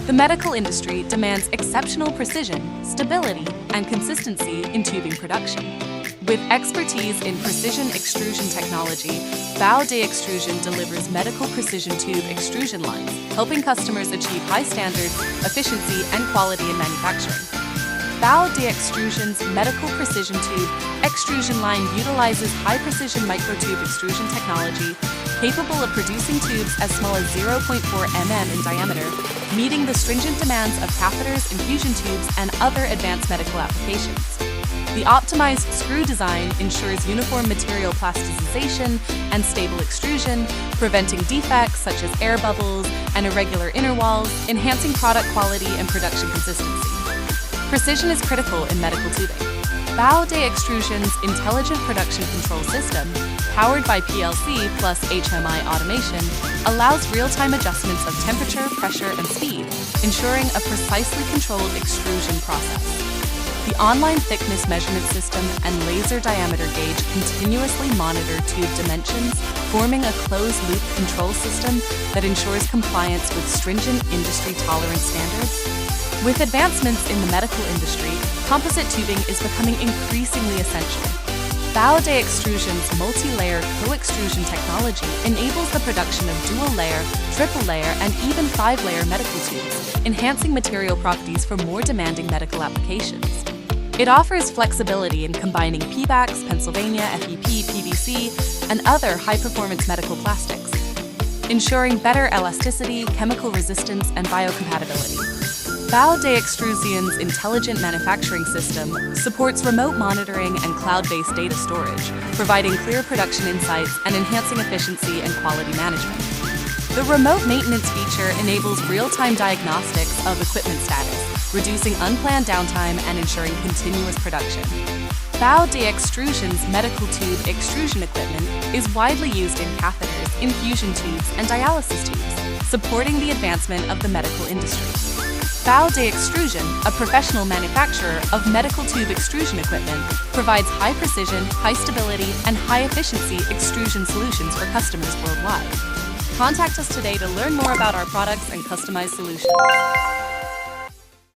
The medical industry demands exceptional precision, stability, and consistency in tubing production. With expertise in precision extrusion technology, BAOD Extrusion delivers medical precision tube extrusion lines, helping customers achieve high standards, efficiency, and quality in manufacturing. BAOD Extrusion's medical precision tube extrusion line utilizes high-precision microtube extrusion technology, capable of producing tubes as small as 0.4 mm in diameter, meeting the stringent demands of catheters, infusion tubes, and other advanced medical applications. The optimized screw design ensures uniform material plasticization and stable extrusion, preventing defects such as air bubbles and irregular inner walls, enhancing product quality and production consistency. Precision is critical in medical tubing. BAOD Extrusion's intelligent production control system, powered by PLC plus HMI automation, allows real-time adjustments of temperature, pressure, and speed, ensuring a precisely controlled extrusion process. The online thickness measurement system and laser diameter gauge continuously monitor tube dimensions, forming a closed-loop control system that ensures compliance with stringent industry tolerance standards. With advancements in the medical industry, composite tubing is becoming increasingly essential. BAOD Extrusion's multi-layer co-extrusion technology enables the production of dual-layer, triple-layer, and even 5-layer medical tubes, enhancing material properties for more demanding medical applications. It offers flexibility in combining PBAX, Pennsylvania, FEP, PVC, and other high-performance medical plastics, ensuring better elasticity, chemical resistance, and biocompatibility. BAOD Extrusion's intelligent manufacturing system supports remote monitoring and cloud-based data storage, providing clear production insights and enhancing efficiency and quality management. The remote maintenance feature enables real-time diagnostics of equipment status, reducing unplanned downtime and ensuring continuous production. BAOD Extrusion's medical tube extrusion equipment is widely used in catheters, infusion tubes, and dialysis tubes, supporting the advancement of the medical industry. BAOD Extrusion, a professional manufacturer of medical tube extrusion equipment, provides high precision, high stability, and high efficiency extrusion solutions for customers worldwide. Contact us today to learn more about our products and customized solutions.